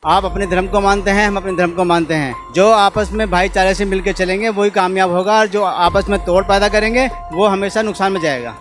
आप अपने धर्म को मानते हैं, हम अपने धर्म को मानते हैं। जो आपस में भाईचारे से मिलकर चलेंगे वही कामयाब होगा, और जो आपस में तोड़ पैदा करेंगे वो हमेशा नुकसान में जाएगा।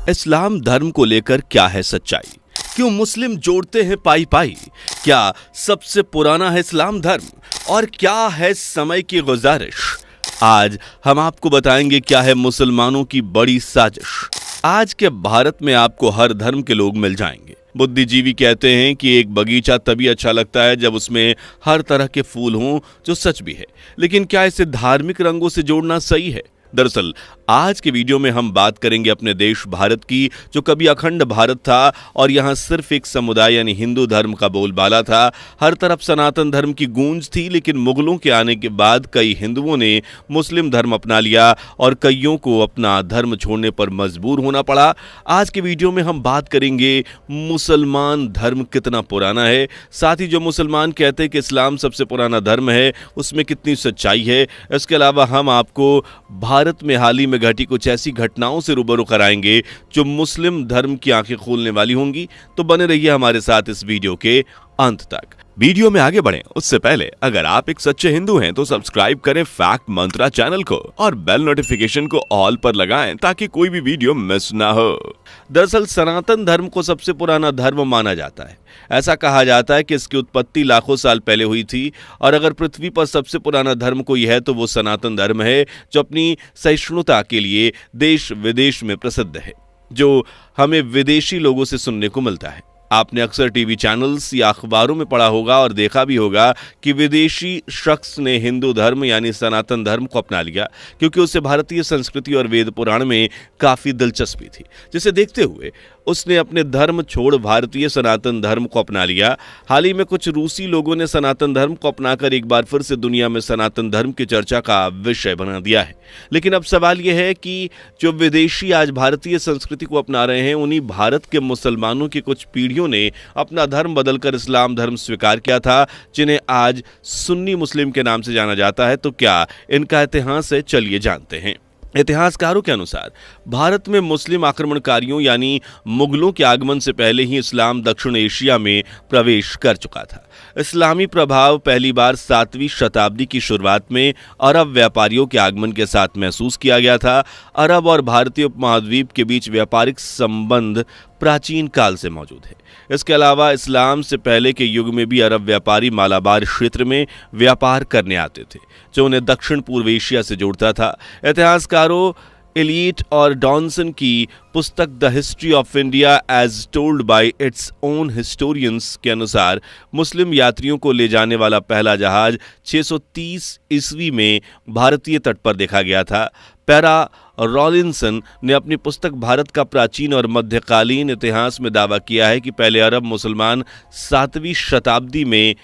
इस्लाम धर्म को लेकर क्या है सच्चाई? क्यों मुस्लिम जोड़ते हैं पाई पाई? क्या सबसे पुराना है इस्लाम धर्म? और क्या है समय की गुजारिश? आज हम आपको बताएंगे क्या है मुसलमानों की बड़ी साजिश। आज के भारत में आपको हर धर्म के लोग मिल जाएंगे। बुद्धिजीवी कहते हैं कि एक बगीचा तभी अच्छा लगता है जब उसमें हर तरह के फूल हों, जो सच भी है। लेकिन क्या इसे धार्मिक रंगों से जोड़ना सही है? दरअसल आज के वीडियो में हम बात करेंगे अपने देश भारत की, जो कभी अखंड भारत था और यहाँ सिर्फ एक समुदाय यानी हिंदू धर्म का बोलबाला था। हर तरफ सनातन धर्म की गूंज थी, लेकिन मुगलों के आने के बाद कई हिंदुओं ने मुस्लिम धर्म अपना लिया और कईयों को अपना धर्म छोड़ने पर मजबूर होना पड़ा। आज के वीडियो में हम बात करेंगे मुसलमान धर्म कितना पुराना है, साथ ही जो मुसलमान कहते हैं कि इस्लाम सबसे पुराना धर्म है, उसमें कितनी सच्चाई है। इसके अलावा हम आपको भारत में हाल ही में घटी कुछ ऐसी घटनाओं से रूबरू कराएंगे जो मुस्लिम धर्म की आंखें खोलने वाली होंगी। तो बने रहिए हमारे साथ इस वीडियो के अंत तक। वीडियो में आगे बढ़ें उससे पहले अगर आप एक सच्चे हिंदू हैं तो सब्सक्राइब करें फैक्ट मंत्रा चैनल को और बेल नोटिफिकेशन को ऑल पर लगाएं ताकि कोई भी वीडियो मिस ना हो। दरअसल सनातन धर्म को सबसे पुराना धर्म माना जाता है। ऐसा कहा जाता है कि इसकी उत्पत्ति लाखों साल पहले हुई थी, और अगर पृथ्वी पर सबसे पुराना धर्म कोई है तो वो सनातन धर्म है, जो अपनी सहिष्णुता के लिए देश विदेश में प्रसिद्ध है, जो हमें विदेशी लोगों से सुनने को मिलता है। आपने अक्सर टीवी चैनल्स या अखबारों में पढ़ा होगा और देखा भी होगा कि विदेशी शख्स ने हिंदू धर्म यानी सनातन धर्म को अपना लिया, क्योंकि उसे भारतीय संस्कृति और वेद पुराण में काफी दिलचस्पी थी, जिसे देखते हुए उसने अपने धर्म छोड़ भारतीय सनातन धर्म को अपना लिया। हाल ही में कुछ रूसी लोगों ने सनातन धर्म को अपनाकर एक बार फिर से दुनिया में सनातन धर्म की चर्चा का विषय बना दिया है। लेकिन अब सवाल यह है कि जो विदेशी आज भारतीय संस्कृति को अपना रहे हैं, उन्हीं भारत के मुसलमानों की कुछ पीढ़ियों ने अपना धर्म बदलकर इस्लाम धर्म स्वीकार किया था, जिन्हें आज सुन्नी मुस्लिम के नाम से जाना जाता है। तो क्या इनका इतिहास है? चलिए जानते हैं। इतिहासकारों के अनुसार भारत में मुस्लिम आक्रमणकारियों यानी मुगलों के आगमन से पहले ही इस्लाम दक्षिण एशिया में प्रवेश कर चुका था। इस्लामी प्रभाव पहली बार 7वीं शताब्दी की शुरुआत में अरब व्यापारियों के आगमन के साथ महसूस किया गया था। अरब और भारतीय उपमहाद्वीप के बीच व्यापारिक संबंध प्राचीन काल से मौजूद है। इसके अलावा इस्लाम से पहले के युग में भी अरब व्यापारी मालाबार क्षेत्र में व्यापार करने आते थे, जो उन्हें दक्षिण पूर्व एशिया से जोड़ता था। इतिहासकारों एलियट और डॉनसन की पुस्तक the history of India as told by its own historians के अनुसार मुस्लिम यात्रियों को ले जाने वाला पहला जहाज 630 ईस्वी में भारतीय तट पर देखा गया था। पैरा रॉलिंसन ने अपनी पुस्तक भारत का प्राचीन और मध्यकालीन इतिहास में दावा किया है कि पहले अरब मुसलमान 7वीं शताब्दी में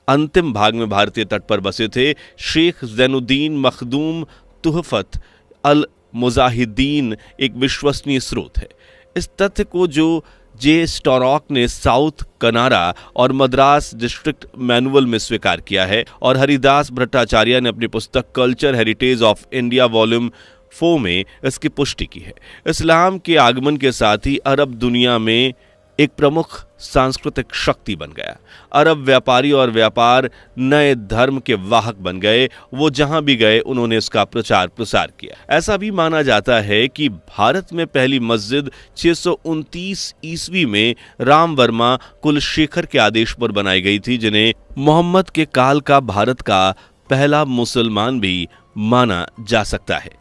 अंतिम भाग में भारतीय तट पर बसे थे। शेख जैनुद्दीन मखदूम तुहफत अल मुजाहिदीन एक विश्वसनीय स्रोत है। इस तथ्य को जो जे स्टोरॉक ने साउथ कनारा और मद्रास डिस्ट्रिक्ट मैनुअल में स्वीकार किया है, और हरिदास भट्टाचार्य ने अपनी पुस्तक culture heritage of India volume 4 में इसकी पुष्टि की है। इस्लाम के आगमन के साथ ही अरब दुनिया में एक प्रमुख सांस्कृतिक शक्ति बन गया। अरब व्यापारी और व्यापार नए धर्म के वाहक बन गए। वो जहां भी गए उन्होंने इसका प्रचार प्रसार किया। ऐसा भी माना जाता है कि भारत में पहली मस्जिद 629 ईस्वी में राम वर्मा कुलशेखर के आदेश पर बनाई गई थी, जिन्हें मोहम्मद के काल का भारत का पहला मुसलमान भी माना जा सकता है।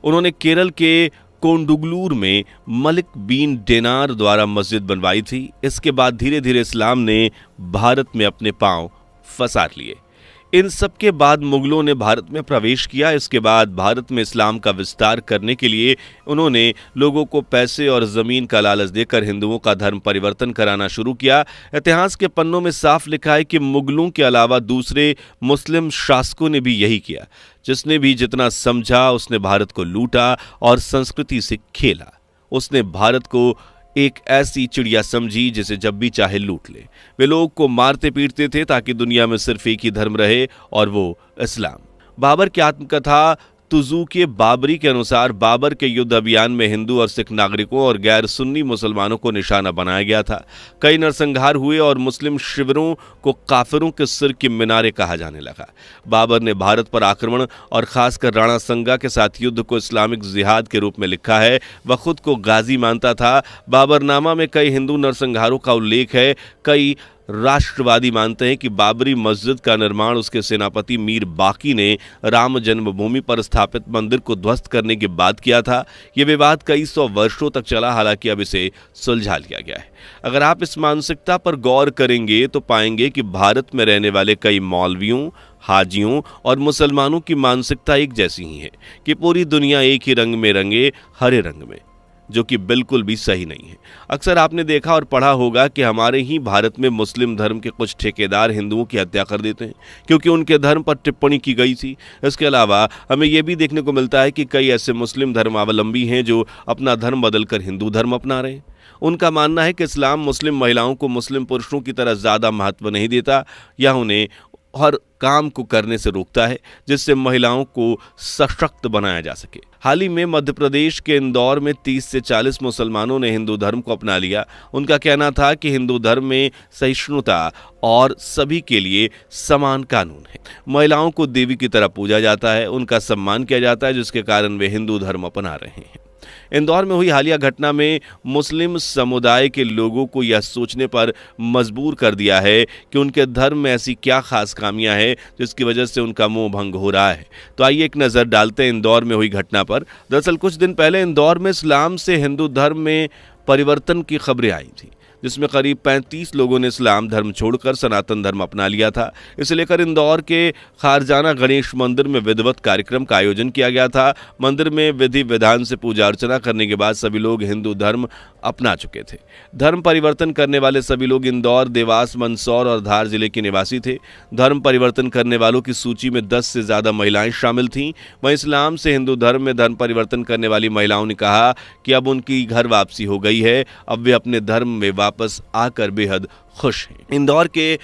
उन्होंने केरल के कोंडुगलूर में मलिक बिन डेनार द्वारा मस्जिद बनवाई थी। इसके बाद धीरे धीरे इस्लाम ने भारत में अपने पांव पसार लिए। इन सब के बाद मुगलों ने भारत में प्रवेश किया। इसके बाद भारत में इस्लाम का विस्तार करने के लिए उन्होंने लोगों को पैसे और ज़मीन का लालच देकर हिंदुओं का धर्म परिवर्तन कराना शुरू किया। इतिहास के पन्नों में साफ लिखा है कि मुगलों के अलावा दूसरे मुस्लिम शासकों ने भी यही किया। जिसने भी जितना समझा उसने भारत को लूटा और संस्कृति से खेला। उसने भारत को एक ऐसी चिड़िया समझी जिसे जब भी चाहे लूट ले। वे लोग को मारते पीटते थे ताकि दुनिया में सिर्फ एक ही धर्म रहे और वो इस्लाम। बाबर की आत्मकथा तुजूके बाबरी के अनुसार बाबर के युद्ध अभियान में हिंदू और सिख नागरिकों और गैर सुन्नी मुसलमानों को निशाना बनाया गया था। कई नरसंहार हुए और मुस्लिम शिविरों को काफिरों के सिर की मीनारें कहा जाने लगा। बाबर ने भारत पर आक्रमण और खासकर राणा संगा के साथ युद्ध को इस्लामिक जिहाद के रूप में लिखा है। वह खुद को गाजी मानता था। बाबरनामा में कई हिंदू नरसंहारों का उल्लेख है। कई राष्ट्रवादी मानते हैं कि बाबरी मस्जिद का निर्माण उसके सेनापति मीर बाकी ने राम जन्मभूमि पर स्थापित मंदिर को ध्वस्त करने के बाद किया था। यह विवाद कई सौ वर्षों तक चला, हालांकि अब इसे सुलझा लिया गया है। अगर आप इस मानसिकता पर गौर करेंगे तो पाएंगे कि भारत में रहने वाले कई मौलवियों, हाजियों और मुसलमानों की मानसिकता एक जैसी ही है कि पूरी दुनिया एक ही रंग में रंगे, हरे रंग में, जो कि बिल्कुल भी सही नहीं है। अक्सर आपने देखा और पढ़ा होगा कि हमारे ही भारत में मुस्लिम धर्म के कुछ ठेकेदार हिंदुओं की हत्या कर देते हैं क्योंकि उनके धर्म पर टिप्पणी की गई थी। इसके अलावा हमें यह भी देखने को मिलता है कि कई ऐसे मुस्लिम धर्मावलंबी हैं जो अपना धर्म बदलकर हिंदू धर्म अपना रहे हैं। उनका मानना है कि इस्लाम मुस्लिम महिलाओं को मुस्लिम पुरुषों की तरह ज़्यादा महत्व नहीं देता या उन्हें हर काम को करने से रोकता है जिससे महिलाओं को सशक्त बनाया जा सके। हाल ही में मध्य प्रदेश के इंदौर में 30 से 40 मुसलमानों ने हिंदू धर्म को अपना लिया। उनका कहना था कि हिंदू धर्म में सहिष्णुता और सभी के लिए समान कानून है। महिलाओं को देवी की तरह पूजा जाता है, उनका सम्मान किया जाता है, जिसके कारण वे हिंदू धर्म अपना रहे हैं। इंदौर में हुई हालिया घटना में मुस्लिम समुदाय के लोगों को यह सोचने पर मजबूर कर दिया है कि उनके धर्म में ऐसी क्या खास खामियां हैं जिसकी वजह से उनका मोह भंग हो रहा है। तो आइए एक नज़र डालते हैं इंदौर में हुई घटना पर। दरअसल कुछ दिन पहले इंदौर में इस्लाम से हिंदू धर्म में परिवर्तन की खबरें आई थी, जिसमें करीब 35 लोगों ने इस्लाम धर्म छोड़कर सनातन धर्म अपना लिया था। इसे लेकर इंदौर के खारजाना गणेश मंदिर में विधिवत कार्यक्रम का आयोजन किया गया था। मंदिर में विधि विधान से पूजा अर्चना करने के बाद सभी लोग हिंदू धर्म अपना चुके थे। धर्म परिवर्तन करने वाले सभी लोग इंदौर, देवास, मंदसौर और धार जिले के निवासी थे। धर्म परिवर्तन करने वालों की सूची में 10 से ज़्यादा महिलाएं शामिल थीं। वहीं इस्लाम से हिंदू धर्म में धर्म परिवर्तन करने वाली महिलाओं ने कहा कि अब उनकी घर वापसी हो गई है, अब वे अपने धर्म में वापस आकर बेहद खुश हैं। इंदौर के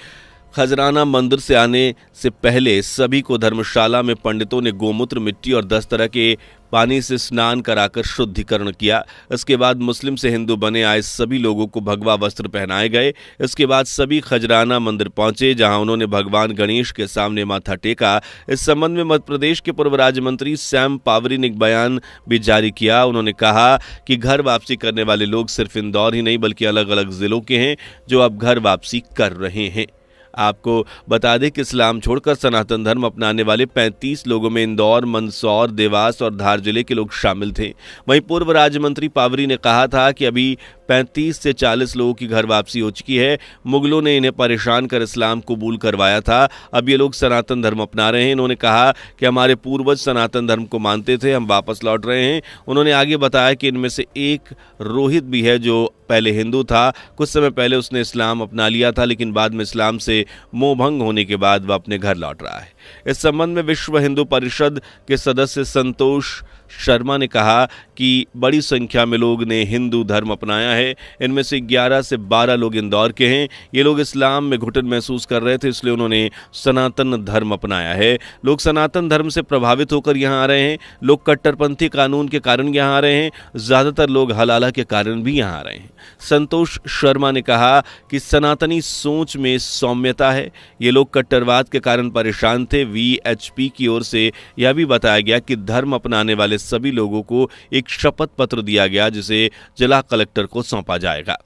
खजराना मंदिर से आने से पहले सभी को धर्मशाला में पंडितों ने गोमूत्र, मिट्टी और 10 तरह के पानी से स्नान कराकर शुद्धिकरण किया। इसके बाद मुस्लिम से हिंदू बने आए सभी लोगों को भगवा वस्त्र पहनाए गए। इसके बाद सभी खजराना मंदिर पहुंचे, जहां उन्होंने भगवान गणेश के सामने माथा टेका। इस संबंध में मध्य प्रदेश के पूर्व राज्य मंत्री सैम पावरी ने एक बयान भी जारी किया। उन्होंने कहा कि घर वापसी करने वाले लोग सिर्फ इंदौर ही नहीं बल्कि अलग अलग जिलों के हैं जो अब घर वापसी कर रहे हैं। आपको बता दें कि इस्लाम छोड़कर सनातन धर्म अपनाने वाले 35 लोगों में इंदौर, मंदसौर, देवास और धार जिले के लोग शामिल थे। वहीं पूर्व राज्य मंत्री पावरी ने कहा था कि अभी 35 से 40 लोगों की घर वापसी हो चुकी है। मुगलों ने इन्हें परेशान कर इस्लाम कबूल करवाया था, अब ये लोग सनातन धर्म अपना रहे हैं। इन्होंने कहा कि हमारे पूर्वज सनातन धर्म को मानते थे, हम वापस लौट रहे हैं। उन्होंने आगे बताया कि इनमें से एक रोहित भी है जो पहले हिंदू था। कुछ समय पहले उसने इस्लाम अपना लिया था, लेकिन बाद में इस्लाम से मोह भंग होने के बाद वह अपने घर लौट रहा है। इस संबंध में विश्व हिंदू परिषद के सदस्य संतोष शर्मा ने कहा कि बड़ी संख्या में लोग ने हिंदू धर्म अपनाया है। इनमें से 11 से 12 लोग इंदौर के हैं। ये लोग इस्लाम में घुटन महसूस कर रहे थे, इसलिए उन्होंने सनातन धर्म अपनाया है। लोग सनातन धर्म से प्रभावित होकर यहाँ आ रहे हैं। लोग कट्टरपंथी कानून के कारण यहाँ आ रहे हैं। ज़्यादातर लोग हलाला के कारण भी यहाँ आ रहे हैं। संतोष शर्मा ने कहा कि सनातनी सोच में सौम्यता है। ये लोग कट्टरवाद के कारण परेशान थे। VHP की ओर से यह भी बताया गया कि धर्म अपनाने वाले सभी लोगों को एक शपथ पत्र दिया गया, जिसे जिला कलेक्टर को सौंपा जाएगा।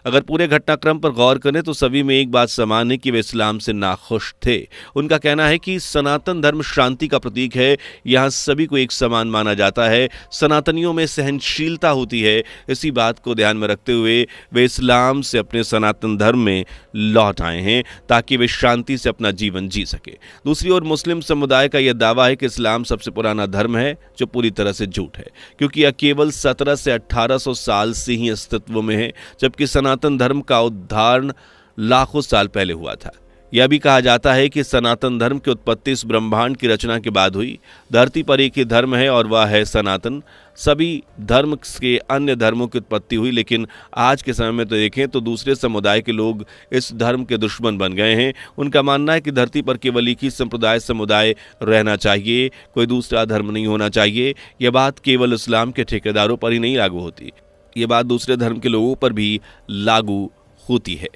अगर पूरे घटनाक्रम पर गौर करें तो सभी में एक बात समान है कि वे इस्लाम से नाखुश थे। उनका कहना है कि सनातन धर्म शांति का प्रतीक है, यहाँ सभी को एक समान माना जाता है, सनातनियों में सहनशीलता होती है। इसी बात को ध्यान में रखते हुए वे इस्लाम से अपने सनातन धर्म में लौट आए हैं ताकि वे शांति से अपना जीवन जी सके। दूसरी ओर मुस्लिम समुदाय का यह दावा है कि इस्लाम सबसे पुराना धर्म है, जो पूरी तरह से झूठ है, क्योंकि यह केवल 17 से 1800 साल से ही अस्तित्व में है, जबकि सनातन धर्म का उद्धार लाखों साल पहले हुआ था। यह भी कहा जाता है कि सनातन धर्म की उत्पत्ति इस ब्रह्मांड की रचना के बाद हुई। धरती पर एक ही धर्म है और वह है सनातन। सभी धर्म के अन्य धर्मों की उत्पत्ति हुई, लेकिन आज के समय में तो देखें तो दूसरे समुदाय के लोग इस धर्म के दुश्मन बन गए हैं। उनका मानना है कि धरती पर केवल एक ही समुदाय रहना चाहिए, कोई दूसरा धर्म नहीं होना चाहिए। यह बात केवल इस्लाम के ठेकेदारों पर ही नहीं लागू होती, ये बात दूसरे धर्म के लोगों पर भी लागू होती है।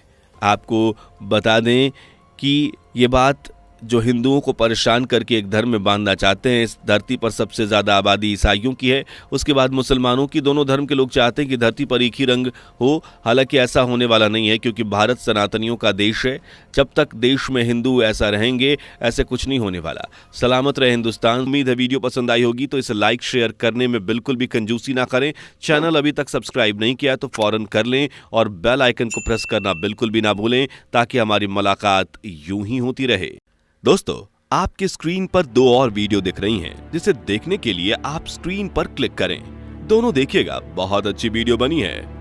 आपको बता दें कि ये बात जो हिंदुओं को परेशान करके एक धर्म में बांधना चाहते हैं, इस धरती पर सबसे ज़्यादा आबादी ईसाइयों की है, उसके बाद मुसलमानों की। दोनों धर्म के लोग चाहते हैं कि धरती पर एक ही रंग हो, हालांकि ऐसा होने वाला नहीं है, क्योंकि भारत सनातनियों का देश है। जब तक देश में हिंदू ऐसा रहेंगे, ऐसे कुछ नहीं होने वाला। सलामत रहे हिंदुस्तान। उम्मीद है वीडियो पसंद आई होगी, तो इसे लाइक शेयर करने में बिल्कुल भी कंजूसी ना करें। चैनल अभी तक सब्सक्राइब नहीं किया तो फौरन कर लें और बेल आइकन को प्रेस करना बिल्कुल भी ना भूलें, ताकि हमारी मुलाकात यूं ही होती रहे। दोस्तों, आपकी स्क्रीन पर 2 और वीडियो दिख रही हैं, जिसे देखने के लिए आप स्क्रीन पर क्लिक करें। दोनों देखिएगा, बहुत अच्छी वीडियो बनी है।